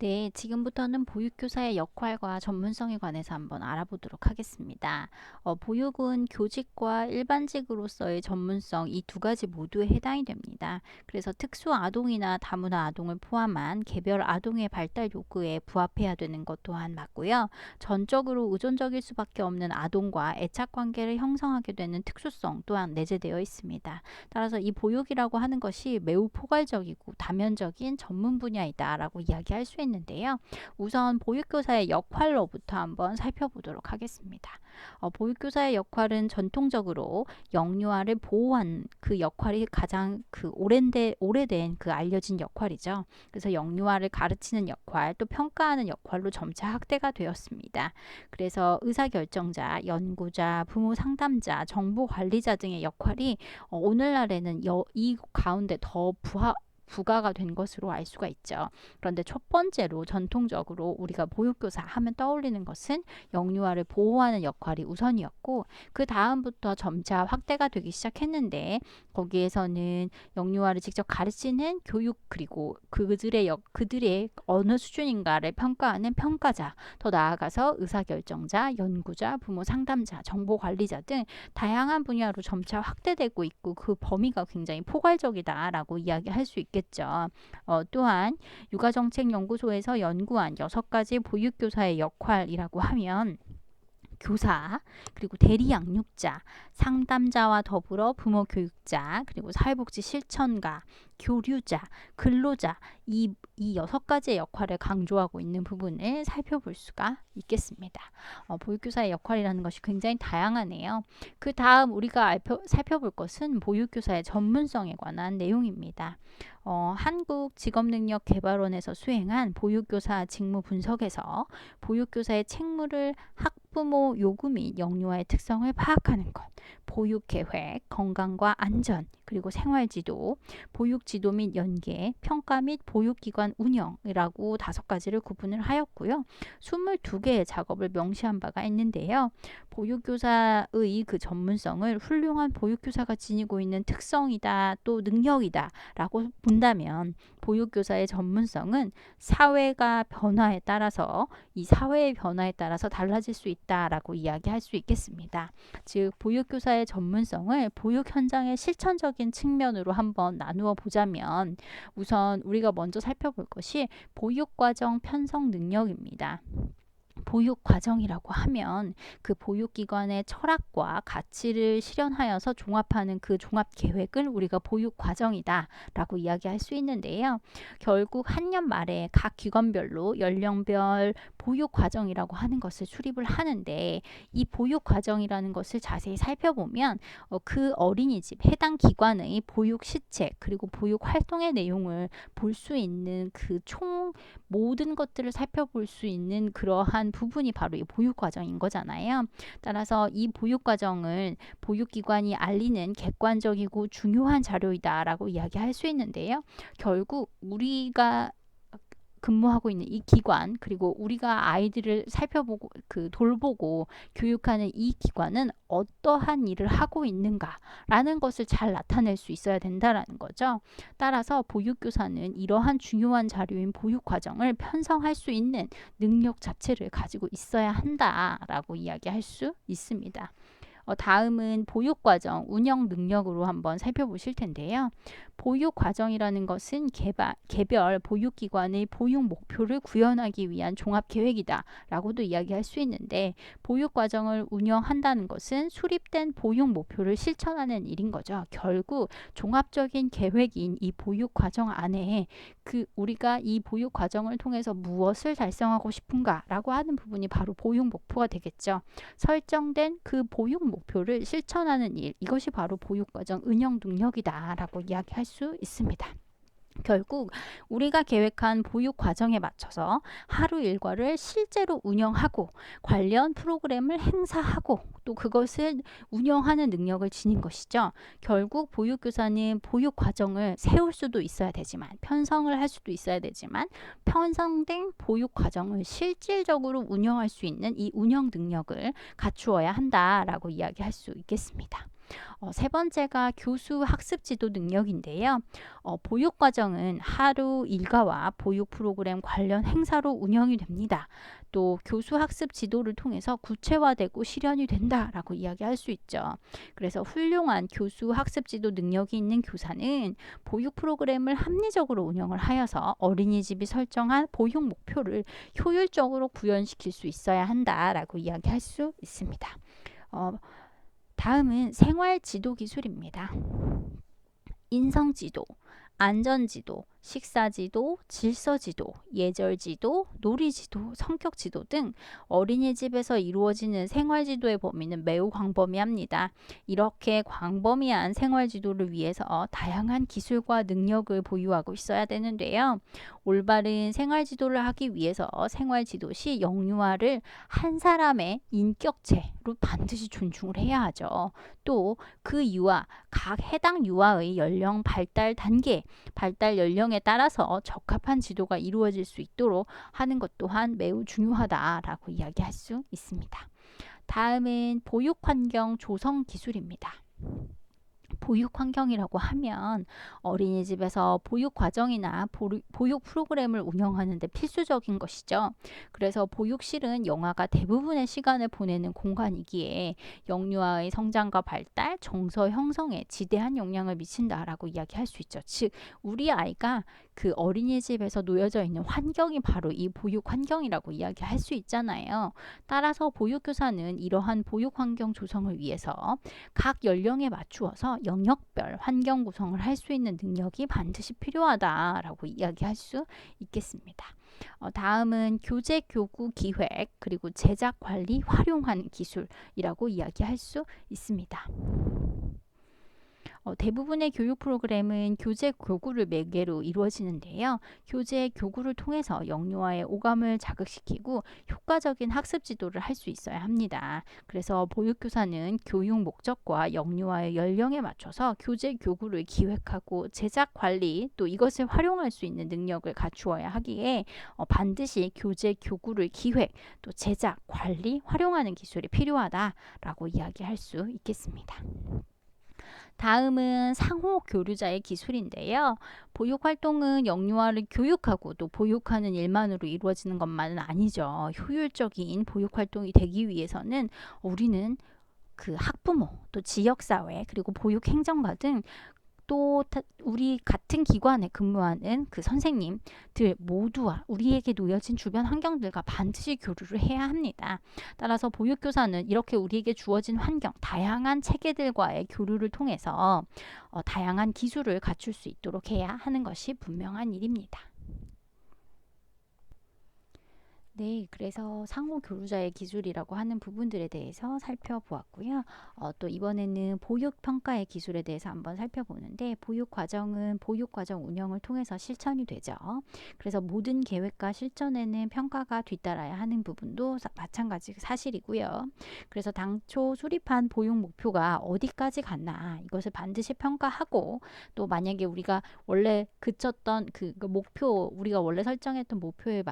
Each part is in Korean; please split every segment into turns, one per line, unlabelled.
네, 지금부터는 보육교사의 역할과 전문성에 관해서 한번 알아보도록 하겠습니다. 보육은 교직과 일반직으로서의 전문성 이 두 가지 모두에 해당이 됩니다. 그래서 특수 아동이나 다문화 아동을 포함한 개별 아동의 발달 요구에 부합해야 되는 것 또한 맞고요. 전적으로 의존적일 수밖에 없는 아동과 애착 관계를 형성하게 되는 특수성 또한 내재되어 있습니다. 따라서 이 보육이라고 하는 것이 매우 포괄적이고 다면적인 전문 분야이다라고 이야기할 수 있는데요. 우선 보육교사의 역할로부터 한번 살펴보도록 하겠습니다. 보육교사의 역할은 전통적으로 영유아를 보호하는 그 역할이 가장 오래된 그 알려진 역할이죠. 그래서 영유아를 가르치는 역할 또 평가하는 역할로 점차 확대가 되었습니다. 그래서 의사결정자, 연구자, 부모 상담자, 정보 관리자 등의 역할이 오늘날에는 이 가운데 더 부가가 된 것으로 알 수가 있죠. 그런데 첫 번째로 전통적으로 우리가 보육교사 하면 떠올리는 것은 영유아를 보호하는 역할이 우선이었고 그 다음부터 점차 확대가 되기 시작했는데 거기에서는 영유아를 직접 가르치는 교육 그리고 그들의 어느 수준인가를 평가하는 평가자 더 나아가서 의사결정자, 연구자, 부모 상담자, 정보관리자 등 다양한 분야로 점차 확대되고 있고 그 범위가 굉장히 포괄적이다라고 이야기할 수 있겠죠. 또한 육아정책연구소에서 연구한 6가지 보육교사의 역할이라고 하면 교사, 그리고 대리양육자, 상담자와 더불어 부모교육자, 그리고 사회복지 실천가, 교류자, 근로자 이 6가지의 역할을 강조하고 있는 부분을 살펴볼 수가 있겠습니다. 보육교사의 역할이라는 것이 굉장히 다양하네요. 그 다음 우리가 살펴볼 것은 보육교사의 전문성에 관한 내용입니다. 한국직업능력개발원에서 수행한 보육교사 직무 분석에서 보육교사의 책무를 학부모 요구 및 영유아의 특성을 파악하는 것, 보육계획, 건강과 안전, 그리고 생활지도, 보육지도 및 연계, 평가 및 보육기관 운영이라고 5가지를 구분을 하였고요. 22개의 작업을 명시한 바가 있는데요. 보육교사의 그 전문성을 훌륭한 보육교사가 지니고 있는 특성이다 또 능력이다 라고 본다면 보육교사의 전문성은 사회가 변화에 따라서 이 사회의 변화에 따라서 달라질 수 있다라고 이야기할 수 있겠습니다. 즉 보육교사의 전문성을 보육 현장의 실천적인 측면으로 한번 나누어 보자면 우선 우리가 먼저 살펴볼 것이 보육과정 편성 능력입니다. 보육과정이라고 하면 그 보육기관의 철학과 가치를 실현하여서 종합하는 그 종합계획을 우리가 보육과정이다 라고 이야기할 수 있는데요. 결국 한 년 말에 각 기관별로 연령별 보육과정이라고 하는 것을 수립을 하는데 이 보육과정이라는 것을 자세히 살펴보면 그 어린이집 해당 기관의 보육시책 그리고 보육활동의 내용을 볼 수 있는 그 총 모든 것들을 살펴볼 수 있는 그러한 부분이 바로 이 보육과정인 거잖아요. 따라서 이 보육과정을 보육기관이 알리는 객관적이고 중요한 자료이다라고 이야기할 수 있는데요. 결국 우리가 근무하고 있는 이 기관 그리고 우리가 아이들을 살펴보고 돌보고 교육하는 이 기관은 어떠한 일을 하고 있는가라는 것을 잘 나타낼 수 있어야 된다라는 거죠. 따라서 보육교사는 이러한 중요한 자료인 보육과정을 편성할 수 있는 능력 자체를 가지고 있어야 한다라고 이야기할 수 있습니다. 다음은 보육과정 운영 능력으로 한번 살펴보실 텐데요. 보육과정이라는 것은 개별 보육기관의 보육 목표를 구현하기 위한 종합계획이다 라고도 이야기할 수 있는데 보육과정을 운영한다는 것은 수립된 보육 목표를 실천하는 일인 거죠. 결국 종합적인 계획인 이 보육과정 안에 우리가 이 보육과정을 통해서 무엇을 달성하고 싶은가 라고 하는 부분이 바로 보육 목표가 되겠죠. 설정된 그 보육 목표를 실천하는 일 이것이 바로 보육과정 운영 능력이다 라고 이야기할 수 있습니다. 결국 우리가 계획한 보육 과정에 맞춰서 하루 일과를 실제로 운영하고 관련 프로그램을 행사하고 또 그것을 운영하는 능력을 지닌 것이죠. 결국 보육교사는 보육 과정을 세울 수도 있어야 되지만 편성을 할 수도 있어야 되지만 편성된 보육 과정을 실질적으로 운영할 수 있는 이 운영 능력을 갖추어야 한다라고 이야기할 수 있겠습니다. 세 번째가 교수 학습 지도 능력인데요. 보육 과정은 하루 일과와 보육 프로그램 관련 행사로 운영이 됩니다. 또 교수 학습 지도를 통해서 구체화되고 실현이 된다라고 이야기할 수 있죠. 그래서 훌륭한 교수 학습 지도 능력이 있는 교사는 보육 프로그램을 합리적으로 운영을 하여서 어린이집이 설정한 보육 목표를 효율적으로 구현시킬 수 있어야 한다라고 이야기할 수 있습니다. 다음은 생활 지도 기술입니다. 인성 지도, 안전 지도, 식사 지도, 질서 지도, 예절 지도, 놀이 지도, 성격 지도 등 어린이집에서 이루어지는 생활 지도의 범위는 매우 광범위합니다. 이렇게 광범위한 생활 지도를 위해서 다양한 기술과 능력을 보유하고 있어야 되는데요. 올바른 생활 지도를 하기 위해서 생활 지도 시 영유아를 한 사람의 인격체로 반드시 존중을 해야 하죠. 또 그 유아, 각 해당 유아의 연령 발달 단계, 발달 연령에 따라서 적합한 지도가 이루어질 수 있도록 하는 것 또한 매우 중요하다라고 이야기할 수 있습니다. 다음은 보육 환경 조성 기술입니다. 보육 환경이라고 하면 어린이집에서 보육 과정이나 보육 프로그램을 운영하는 데 필수적인 것이죠. 그래서 보육실은 영아가 대부분의 시간을 보내는 공간이기에 영유아의 성장과 발달, 정서 형성에 지대한 영향을 미친다라고 이야기할 수 있죠. 즉 우리 아이가 그 어린이집에서 놓여져 있는 환경이 바로 이 보육 환경이라고 이야기할 수 있잖아요. 따라서 보육교사는 이러한 보육 환경 조성을 위해서 각 연령에 맞추어서 영역별 환경 구성을 할 수 있는 능력이 반드시 필요하다라고 이야기할 수 있겠습니다. 다음은 교재 교구 기획 그리고 제작 관리 활용하는 기술이라고 이야기할 수 있습니다. 대부분의 교육 프로그램은 교재 교구를 매개로 이루어지는데요. 교재 교구를 통해서 영유아의 오감을 자극시키고 효과적인 학습 지도를 할 수 있어야 합니다. 그래서 보육교사는 교육 목적과 영유아의 연령에 맞춰서 교재 교구를 기획하고 제작 관리 또 이것을 활용할 수 있는 능력을 갖추어야 하기에 반드시 교재 교구를 기획 또 제작 관리 활용하는 기술이 필요하다라고 이야기할 수 있겠습니다. 다음은 상호 교류자의 기술인데요. 보육 활동은 영유아를 교육하고 또 보육하는 일만으로 이루어지는 것만은 아니죠. 효율적인 보육 활동이 되기 위해서는 우리는 그 학부모, 또 지역사회, 그리고 보육행정가 등 또 우리 같은 기관에 근무하는 그 선생님들 모두와 우리에게 놓여진 주변 환경들과 반드시 교류를 해야 합니다. 따라서 보육교사는 이렇게 우리에게 주어진 환경, 다양한 체계들과의 교류를 통해서 다양한 기술을 갖출 수 있도록 해야 하는 것이 분명한 일입니다. 네, 그래서 상호 교류자의 기술이라고 하는 부분들에 대해서 살펴보았고요. 또 이번에는 보육 평가의 기술에 대해서 한번 살펴보는데 보육 과정은 보육 과정 운영을 통해서 실천이 되죠. 그래서 모든 계획과 실천에는 평가가 뒤따라야 하는 부분도 마찬가지 사실이고요. 그래서 당초 수립한 보육 목표가 어디까지 갔나 이것을 반드시 평가하고 또 만약에 우리가 원래 그쳤던 그 목표 우리가 원래 설정했던 목표에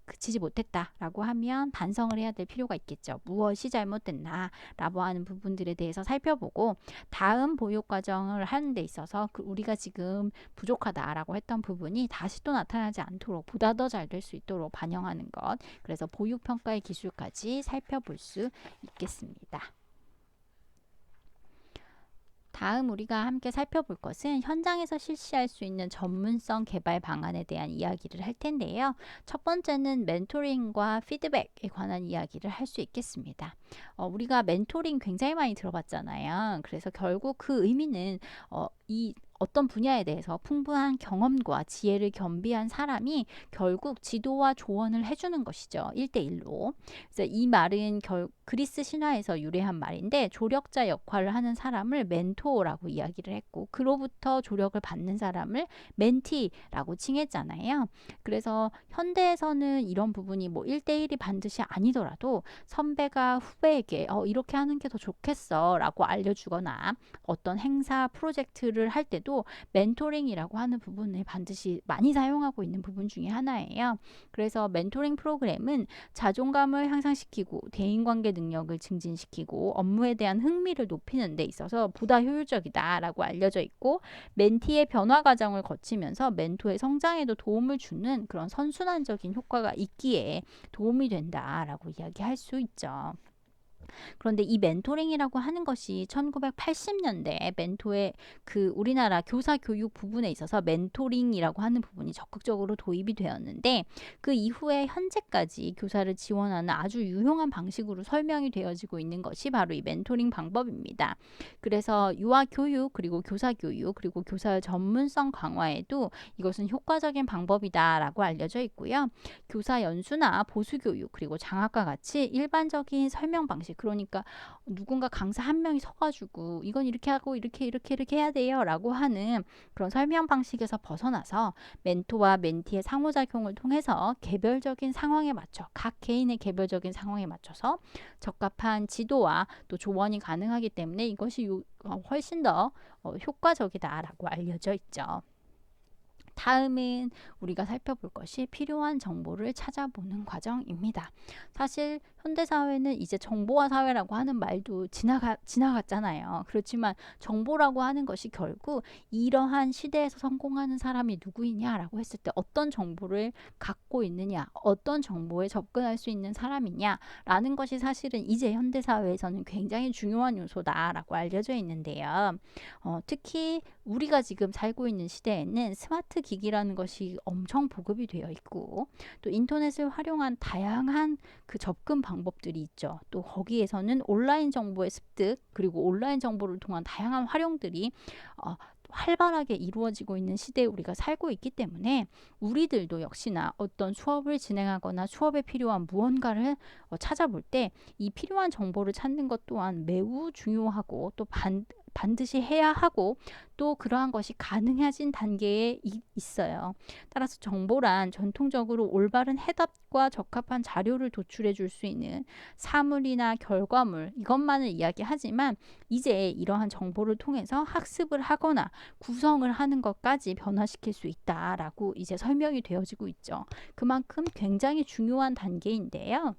그치지 못했다라고 하면 반성을 해야 될 필요가 있겠죠. 무엇이 잘못됐나라고 하는 부분들에 대해서 살펴보고 다음 보육 과정을 하는 데 있어서 우리가 지금 부족하다라고 했던 부분이 다시 또 나타나지 않도록 보다 더 잘 될 수 있도록 반영하는 것. 그래서 보육 평가의 기술까지 살펴볼 수 있겠습니다. 다음 우리가 함께 살펴볼 것은 현장에서 실시할 수 있는 전문성 개발 방안에 대한 이야기를 할 텐데요. 첫 번째는 멘토링과 피드백에 관한 이야기를 할 수 있겠습니다. 우리가 멘토링 굉장히 많이 들어봤잖아요. 그래서 결국 그 의미는 이 어떤 분야에 대해서 풍부한 경험과 지혜를 겸비한 사람이 결국 지도와 조언을 해주는 것이죠. 1대1로. 그래서 이 말은 그리스 신화에서 유래한 말인데 조력자 역할을 하는 사람을 멘토라고 이야기를 했고 그로부터 조력을 받는 사람을 멘티라고 칭했잖아요. 그래서 현대에서는 이런 부분이 뭐 1대1이 반드시 아니더라도 선배가 후배에게 이렇게 하는 게 더 좋겠어 라고 알려주거나 어떤 행사 프로젝트를 할 때도 멘토링이라고 하는 부분을 반드시 많이 사용하고 있는 부분 중에 하나예요. 그래서 멘토링 프로그램은 자존감을 향상시키고 대인관계 능력을 증진시키고 업무에 대한 흥미를 높이는 데 있어서 보다 효율적이다라고 알려져 있고, 멘티의 변화 과정을 거치면서 멘토의 성장에도 도움을 주는 그런 선순환적인 효과가 있기에 도움이 된다라고 이야기할 수 있죠. 그런데 이 멘토링이라고 하는 것이 1980년대 멘토의 그 우리나라 교사 교육 부분에 있어서 멘토링이라고 하는 부분이 적극적으로 도입이 되었는데, 그 이후에 현재까지 교사를 지원하는 아주 유용한 방식으로 설명이 되어지고 있는 것이 바로 이 멘토링 방법입니다. 그래서 유아 교육, 그리고 교사 교육, 그리고 교사의 전문성 강화에도 이것은 효과적인 방법이다라고 알려져 있고요. 교사 연수나 보수 교육, 그리고 장학과 같이 일반적인 설명 방식, 그러니까 누군가 강사 한 명이 서가지고 이건 이렇게 하고 이렇게 해야 돼요 라고 하는 그런 설명 방식에서 벗어나서 멘토와 멘티의 상호작용을 통해서 개별적인 상황에 맞춰, 각 개인의 개별적인 상황에 맞춰서 적합한 지도와 또 조언이 가능하기 때문에 이것이 훨씬 더 효과적이다라고 알려져 있죠. 다음은 우리가 살펴볼 것이 필요한 정보를 찾아보는 과정입니다. 사실 현대사회는 이제 정보화 사회라고 하는 말도 지나갔잖아요. 그렇지만 정보라고 하는 것이 결국 이러한 시대에서 성공하는 사람이 누구이냐라고 했을 때 어떤 정보를 갖고 있느냐, 어떤 정보에 접근할 수 있는 사람이냐라는 것이 사실은 이제 현대사회에서는 굉장히 중요한 요소다라고 알려져 있는데요. 특히 우리가 지금 살고 있는 시대에는 스마트 기기라는 것이 엄청 보급이 되어 있고, 또 인터넷을 활용한 다양한 그 접근 방법들이 있죠. 또 거기에서는 온라인 정보의 습득, 그리고 온라인 정보를 통한 다양한 활용들이 활발하게 이루어지고 있는 시대에 우리가 살고 있기 때문에 우리들도 역시나 어떤 수업을 진행하거나 수업에 필요한 무언가를 찾아볼 때 이 필요한 정보를 찾는 것 또한 매우 중요하고, 또 반드시 해야 하고, 또 그러한 것이 가능해진 단계에 있어요. 따라서 정보란 전통적으로 올바른 해답과 적합한 자료를 도출해 줄 수 있는 사물이나 결과물, 이것만을 이야기하지만 이제 이러한 정보를 통해서 학습을 하거나 구성을 하는 것까지 변화시킬 수 있다라고 이제 설명이 되어지고 있죠. 그만큼 굉장히 중요한 단계인데요.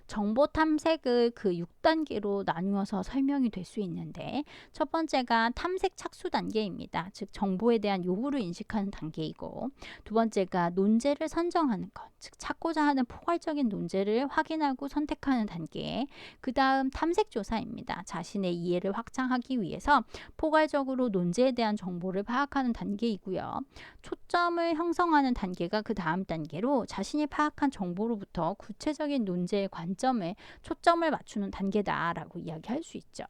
정보 탐색을 그 6단계로 나누어서 설명이 될 수 있는데, 첫 번째가 탐색 착수 단계입니다. 즉 정보에 대한 요구를 인식하는 단계이고, 두 번째가 논제를 선정하는 것, 즉 찾고자 하는 포괄적인 논제를 확인하고 선택하는 단계. 그 다음 탐색 조사입니다. 자신의 이해를 확장하기 위해서 포괄적으로 논제에 대한 정보를 파악하는 단계이고요. 초점을 형성하는 단계가 그 다음 단계로 자신이 파악한 정보로부터 구체적인 논제의 관점에 초점을 맞추는 단계다라고 이야기할 수 있죠.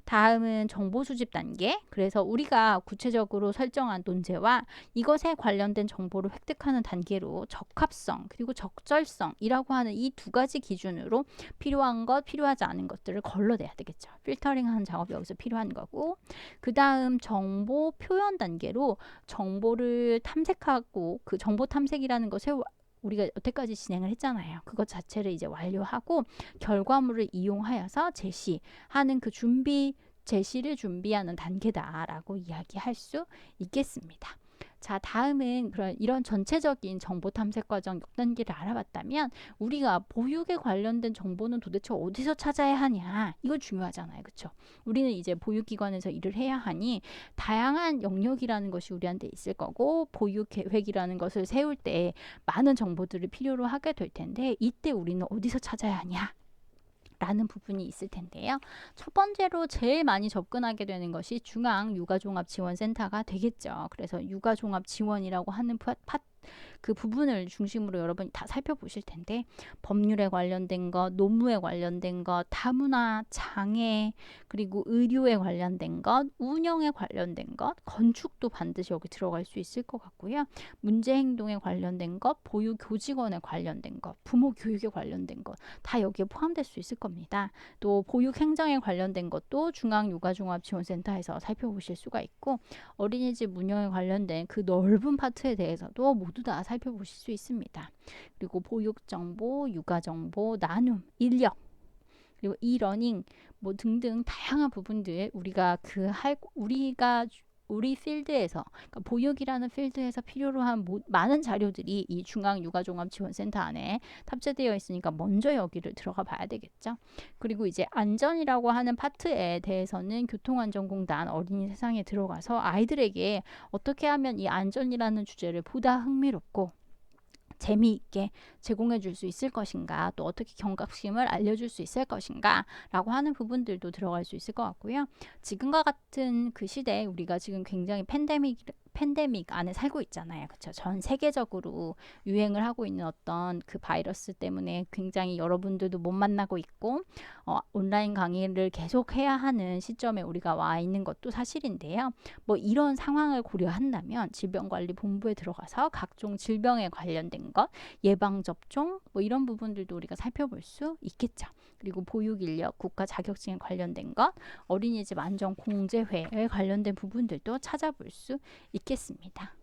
다음은 정보 수집 단계. 그래서 우리가 구체적으로 설정한 논제와 이것에 관련된 정보를 획득하는 단계로 적합성 그리고 적절성이라고 하는 이 두 가지 기준으로 필요한 것, 필요하지 않은 것들을 걸러내야 되겠죠. 필터링하는 작업이 여기서 필요한 거고, 그 다음 정보 표현 단계로 정보를 탐색하고, 그 정보 탐색이라는 것을 우리가 여태까지 진행을 했잖아요. 그것 자체를 이제 완료하고 결과물을 이용하여서 제시하는 그 제시를 준비하는 단계다라고 이야기할 수 있겠습니다. 자, 다음은 이런 전체적인 정보 탐색 과정 6단계를 알아봤다면, 우리가 보육에 관련된 정보는 도대체 어디서 찾아야 하냐, 이거 중요하잖아요. 그렇죠? 우리는 이제 보육기관에서 일을 해야 하니 다양한 영역이라는 것이 우리한테 있을 거고, 보육 계획이라는 것을 세울 때 많은 정보들을 필요로 하게 될 텐데, 이때 우리는 어디서 찾아야 하냐 라는 부분이 있을 텐데요. 첫 번째로 제일 많이 접근하게 되는 것이 중앙육아종합지원센터가 되겠죠. 그래서 육아종합지원이라고 하는 그 부분을 중심으로 여러분이 다 살펴보실 텐데, 법률에 관련된 것, 노무에 관련된 것, 다문화, 장애, 그리고 의료에 관련된 것, 운영에 관련된 것, 건축도 반드시 여기 들어갈 수 있을 것 같고요. 문제행동에 관련된 것, 보육교직원에 관련된 것, 부모 교육에 관련된 것, 다 여기에 포함될 수 있을 겁니다. 또 보육행정에 관련된 것도 중앙육아종합지원센터에서 살펴보실 수가 있고, 어린이집 운영에 관련된 그 넓은 파트에 대해서도 모두 다 살펴보실 수 있습니다. 그리고 보육정보, 육아정보, 나눔, 인력, 그리고 이러닝 등등 다양한 부분들 우리가 우리 필드에서 그러니까 보육이라는 필드에서 필요로 한 많은 자료들이 이 중앙육아종합지원센터 안에 탑재되어 있으니까 먼저 여기를 들어가 봐야 되겠죠. 그리고 이제 안전이라고 하는 파트에 대해서는 교통안전공단 어린이 세상에 들어가서 아이들에게 어떻게 하면 이 안전이라는 주제를 보다 흥미롭고 재미있게 제공해 줄 수 있을 것인가, 또 어떻게 경각심을 알려줄 수 있을 것인가 라고 하는 부분들도 들어갈 수 있을 것 같고요. 지금과 같은 그 시대에 우리가 지금 굉장히 팬데믹 안에 살고 있잖아요. 그렇죠? 전 세계적으로 유행을 하고 있는 어떤 그 바이러스 때문에 굉장히 여러분들도 못 만나고 있고 온라인 강의를 계속 해야 하는 시점에 우리가 와 있는 것도 사실인데요. 뭐 이런 상황을 고려한다면 질병관리본부에 들어가서 각종 질병에 관련된 것, 예방접종 뭐 이런 부분들도 우리가 살펴볼 수 있겠죠. 그리고 보육인력, 국가 자격증에 관련된 것, 어린이집 안전공제회에 관련된 부분들도 찾아볼 수 있겠습니다.